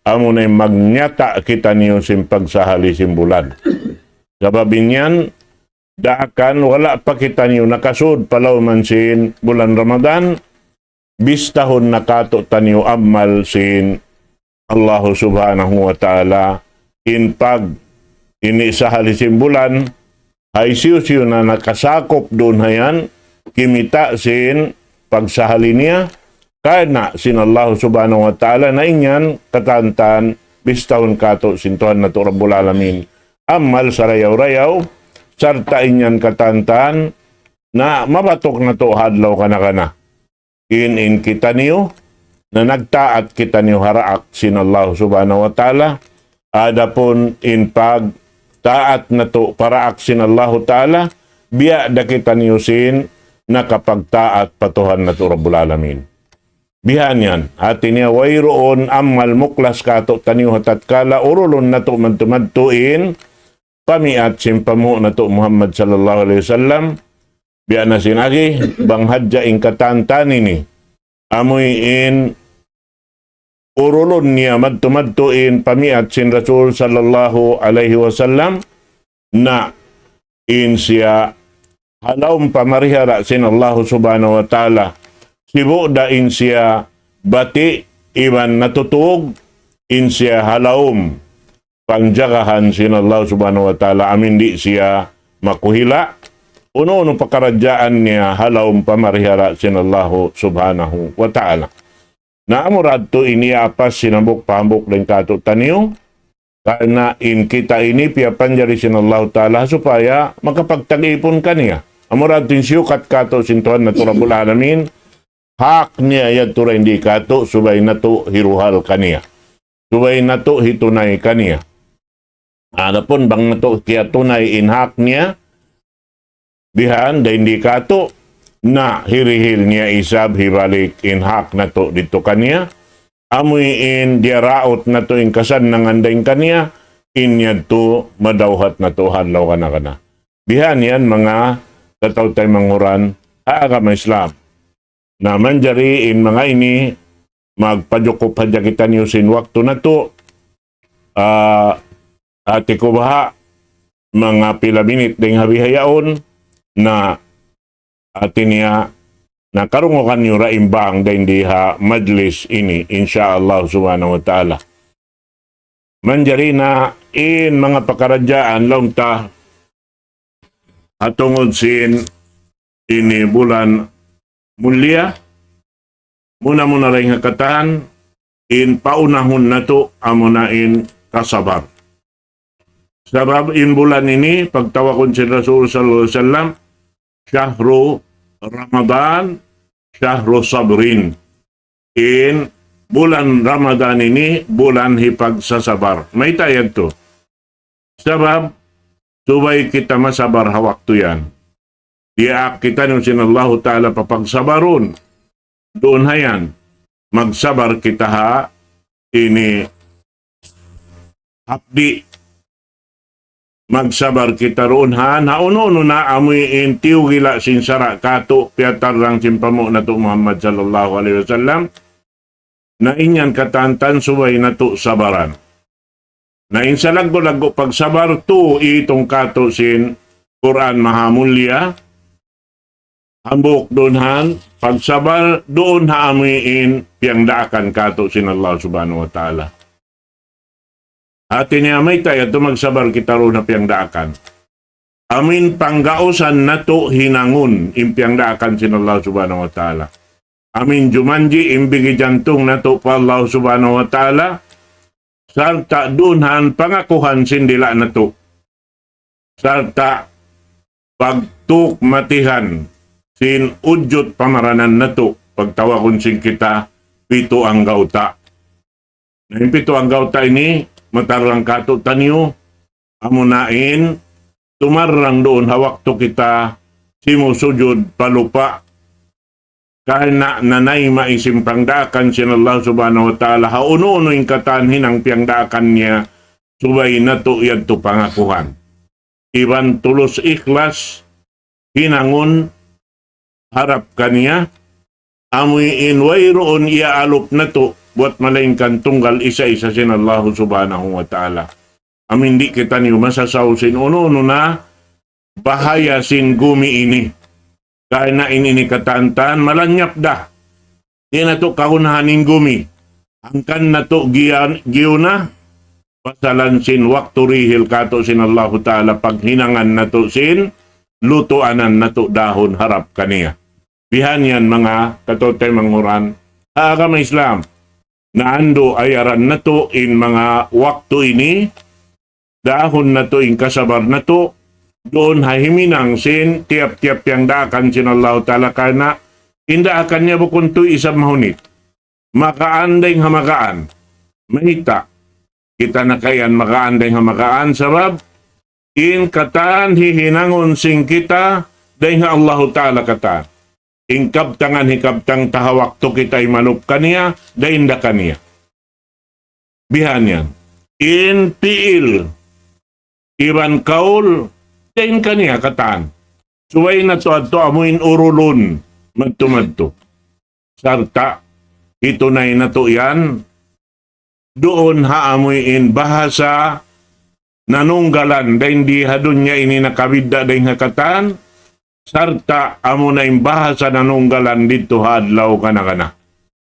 amo na magnyata kita niyo sin pagsahali simbulan sababin yan daakan wala pa kita niyo nakasud palaw man sin bulan Ramadan bistahon nakato taniyo amal sin Allah subhanahu wa ta'ala in pag inisahali simbulan ay siyo na nakasakop doon hayan kimita sin pagsahali niya kaya na sin Allah subhanahu wa ta'ala na inyan katantan bistahon kato sintuhan na to Rabbul Alamin amal sa rayaw-rayaw sarta inyan katantan na mabatok na to hadlaw kana in kita niyo na nagtaat kita niyo haraak sin Allah subhanahu wa ta'ala adapon in pag taat na to paraak sin Allah ta'ala biya da kita niyo sin nakapagtaat patuhan na to Rabbul Alamin bihan yan at niya wayroon amal muklas kato taniyo hatatkala urulon na to mantumadtuin pamiat simpamu na to Muhammad sallallahu alaihi wasallam biya na sinagi bang hadja in katantan ini amoy in urulon niya madtumadtuin pamiat sin Rasul sallallahu alaihi wasallam na in siya halawm pamarihara sin Allah subhanahu wa ta'ala sibo da in siya bati iman natutug in siya halawm pangjagahan sin Allah subhanahu wa ta'ala amin di siya makuhila uno pakaradyaan niya halawm pamarihara sin Allah subhanahu wa ta'ala na amurad to iniapas sinabok pahambok din kato taniyo karena in kita ini piapan jari sin Allah ta'ala supaya makapagtag-ipon kaniya amurad to siyukat kato sintuhan na to Rabbul Alamin hak niya yad to hindi kato subay na to hiruhal kaniya subay na to hitunay kaniya adapon bang na to kaya tunay inhak niya bihan da hindi kato na hirihil niya isab hibalik inhak na to dito kaniya amoy in diaraot na to in kasan nangandain kaniya inyad to madawhat na to hadlaw kana bihan yan mga tataw tay manguran agama Islam na manjari in mga ini magpadyokop hadya kita niyo sin waktu na to ati ko baha mga pila minit ding habihayaon na atin niya na karungokan niyo raimbang dahil di ha majlis ini insyaallah subhanahu wa ta'ala manjari na in mga pakaradyaan laung ta atungod sin ini bulan mulia muna rin hakatahan in paunahon na to amo na in kasabar. Sabab in bulan ini pagtawakon si Rasul sallallahu alaihi wasallam syahru Ramadan, syahru sabrin. In bulan Ramadan ini bulan hipagsasabar. May tayag to. Sabab subay kita masabar ha waktu yan. Diak kita nung sinallahu ta'ala papagsabarun. Doon hayan. Magsabar kita ha ini hapdi. Magsabar kita roon ha na uno na amoy intiw gila sinsara kato piatar lang simpamo na to Muhammad sallallahu alaihi wasallam na inyan katantan subay na to sabaran. Na insalaggo-laggo pagsabar to itong kato sin Quran mahamulya hambok doon han pagsabar doon ha amoy in piyang daakan kato sin Allah subhanahu wa ta'ala. Ati niya may tayo ito magsabar kita ro na piyang daakan. Amin panggausan na to hinangun impiyang daakan sin Allah subhanahu wa ta'ala. Amin jumanji imbigi jantung na to pa Allah subhanahu wa ta'ala. Sarta dunhan pangakuhan sindila na to. Sarta pagtuk matihan sin udyot pamaranan na to. Pagtawakon sin kita pito ang gauta. Na pito ang gauta ini matarang kato tanyo, amunain, tumarang doon hawak to kita, simusujud palupa, kahit na nanay maisimpang daakan sin Allah subhanahu wa ta'ala, hauno-uno yung katanhin ang piyang daakan niya, subay na to yan to pangakuhan. Iban tulos ikhlas, hinangon, harap kaniya, amoy inway roon iaalop na to, buat malaingkan tunggal isa-isa sin Allah subhanahu wa ta'ala. Amin di kita niyo masasawsin uno-uno na bahaya sin gumi ini. Kaya na ini katantan, malanyap dah. Di na to kaunahanin gumi. Angkan na to giyo na. Pasalan sin waktu rihil kato sin Allah ta'ala paghinangan na to sin lutuanan na to dahon harap kaniya. Bihan yan mga katotay manguran. Agama Islam. Na ando ayaran na to in mga waktu ini, dahon na to in kasabar na to, doon hahiminang sin tiap-tiap yang daakan sin Allah ta'ala kana, indaakan niya bukun to isang mahunit. Makaandeng hamakaan. Mahita. Kita na kayan makaandeng hamakaan, sabab, in kataan hihinangon sing kita, dahil nga Allah ta'ala kataan. Ingkabtangan hikabtang tahawak to kita'y manup kaniya, dainda kaniya. Bihan yan. In tiil, iban kaul, dain kaniya kataan. Suway na to at to amuin urulun, madto-madto. Sarta, itunay na to yan, doon haamuin bahasa nanunggalan, dain di hadun niya ini nakabidda dain hakatan, sarta amo na yung bahasa nanunggalan dito hadlaw kana.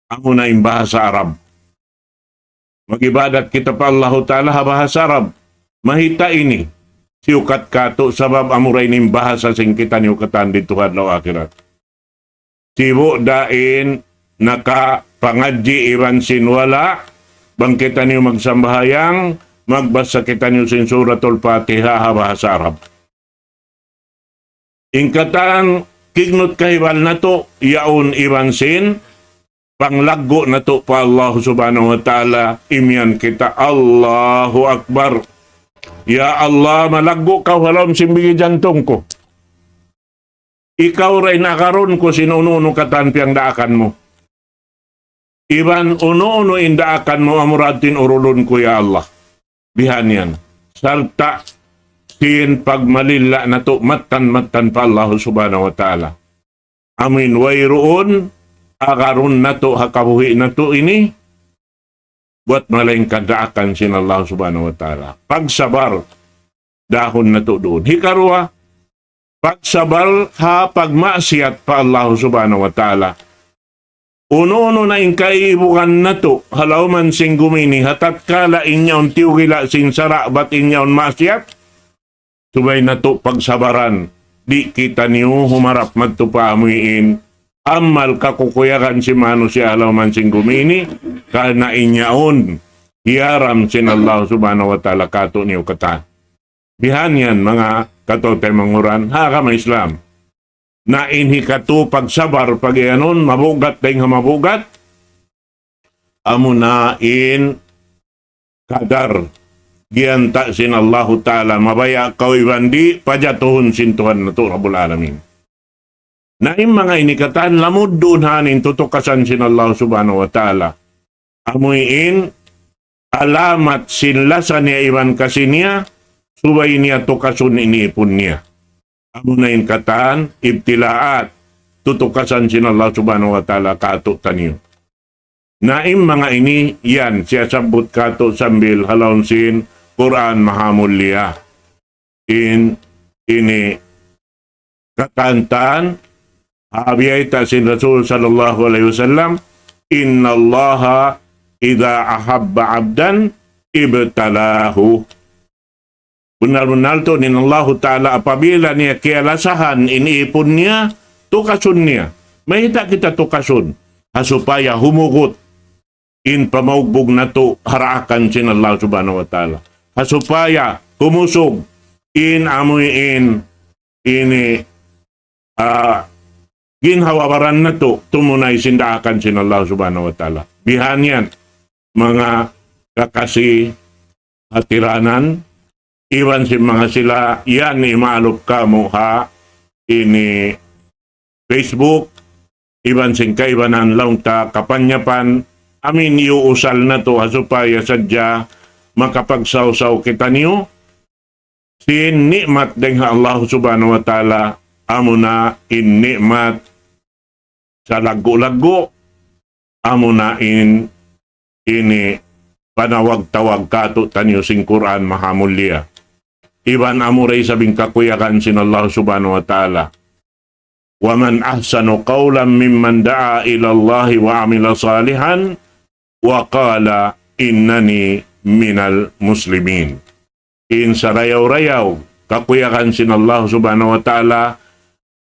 Amo na yung bahasa Arab. Magibadat kita pa Allah Ta'ala ha bahasa Arab. Mahita ini. Siukat kato sabab amo rin yung bahasa sing kita niukatan dito hadlaw akhirat. Sibo dain nakapangadji iran sinwala. Bangkita niyo magsambahayang. Magbasa kita niyo sin suratul Fatiha ha bahasa Arab. Ingkatan kignot kahibal na to, yaon iban sin, panglaggo na to pa Allah subhanahu wa ta'ala, imyan kita, Allahu Akbar. Ya Allah, malaggo ka walang simbigi jantong ko. Ikaw rin nakaroon ko sinununo katanpiang daakan mo. Iban uno-uno indaakan mo amuratin urulun ko ya Allah. Bihan yan. Salta sin pagmalila na to matan-matan pa Allah subhanahu wa ta'ala. Amin wayroon, akaron na to, hakabuhi na to ini, buat malayang kadaakan sin Allah subhanahu wa ta'ala. Pagsabar, dahon na to doon. Hikarwa, pagsabar ha pagmaasiyat pa Allah subhanahu wa ta'ala. Uno-uno na inkaibukan na to, halaw man sing gumini, hatat kala inyaon tiwila sin sara, bat inyaon maasiyat, subay na to pagsabaran, di kita niyo humarap magtupaamuin amal kakukuyakan si mano si alaw man sing gumini, kana inyaon, hiyaram sin Allah subhanahu wa ta'ala kato niyo katan. Bihan yan mga katote manguran, haka Islam. Na inhi kato pagsabar pag yanon, mabugat dahil mabugat, amo na in kadar giyanta sin Allah ta'ala mabaya kawibandi pajatuhon sin Tuhan na to Rabbul Alamin. Na in mga inikatan lamod doon hanin tutukasan sin Allah subhanahu wa ta'ala. Amuin alamat sinlasan niya iwan kasi niya subay niya tukasun iniipon niya. Amo na in katan ibtilaat tutukasan sin Allah subhanahu wa ta'ala kato taniyo. Naim mga ini, yan, siya sabot kato sambil halawin sin Quran mahamulya. Ini katantan, habiyay ta sin Rasul sallallahu alaihi wasallam, inna allaha idha ahabba abdan ibtalahu. Benar-benar to nin Allah Ta'ala apabila niya kialasahan iniipon niya, tukasun niya. Mahita kita tukasun, supaya humugot in pamaugbog na to harakan sin Allah subhanahu wa ta'ala. Supaya kumusog in amoy ini ginhawaran na to tumunay sindaakan sin Allah subhanahu wa ta'ala. Bihan yan mga kakasi hatiranan, iwan si mga sila yan imaalop ka mo ha ini Facebook, iwan sing kaibanan lang ta kapanyapan amin iuusal na to supaya sadya makapagsaw-saw kita niyo sin nikmat deng Allah subhanahu wa ta'ala amo na in nikmat sa lago-lago amo na in ini panawag-tawag kato tanyo sing Quran mahamulya. Iban amo ray sabing kakuyakan sin Allah subhanahu wa ta'ala. Wa man ahsanu qawlan mimman da'a ila Allah wa amila salihan wa qala innani minal muslimin. In sarayaw-rayaw kakuyakan sin Allah subhanahu wa ta'ala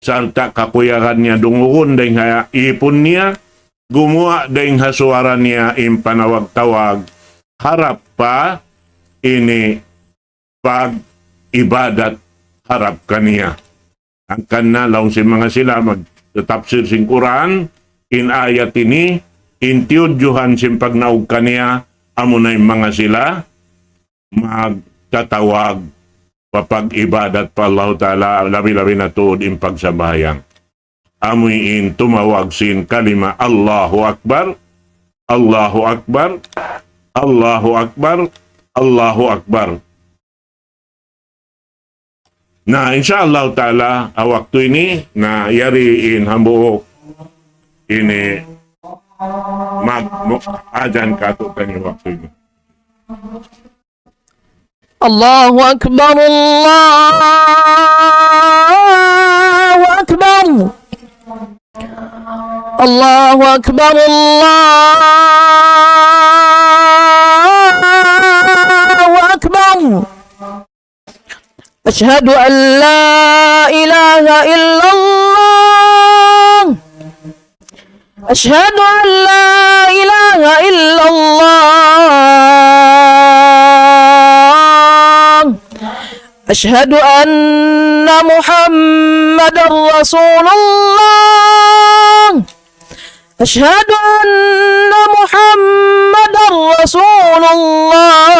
sarta kakuyakan niya dungugon dahil ipon niya gumawa dahil hasuaran niya in panawag-tawag harap pa ini pag ibadat harap kaniya. Ang kanna laong si mga sila magtapsir sing Quran in ayat ini intiudjuhan sin pagnaog kaniya amo na mga sila magtatawag papag ibadat pa Allah Ta'ala labi-labi na tuod in pagsabayang. Amoy in tumawag sin kalima Allahu Akbar, Allahu Akbar, Allahu Akbar, Allahu Akbar. Na insyaallah Ta'ala waktu ini na yariin hambuok ini mag-ajan kato kanyo waktu ini. Allahu Akbar, Allahu Akbar, Allahu Akbar, Allahu Akbar. Ashhadu an la ilaha illallah, Ashhadu an la ilaha illallah, Ashhadu anna Muhammadar Rasulullah, Ashhadu anna Muhammadar Rasulullah.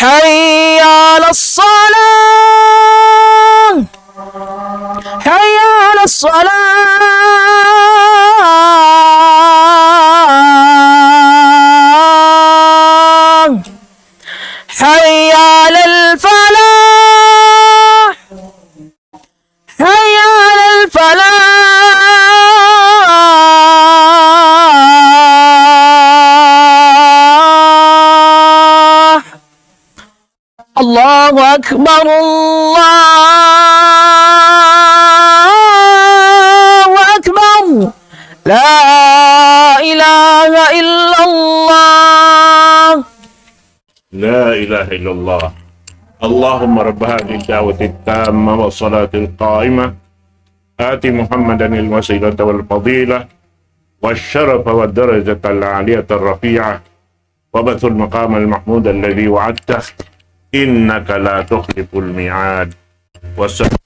Hayya 'alas salah, hayya 'alas salah, hayya 'alal falah, hayya 'alal falah. Allahu Akbar, Allahu Akbar, la ilaha illallah. La ilaha illallah. اللهم رب هذه الدعوة التامة والصلاة القائمة آت محمدا الوسيلة والفضيلة والشرف والدرجة العالية الرفيعة وبث المقام المحمود الذي وعدته إنك لا تخلف الميعاد. والسلام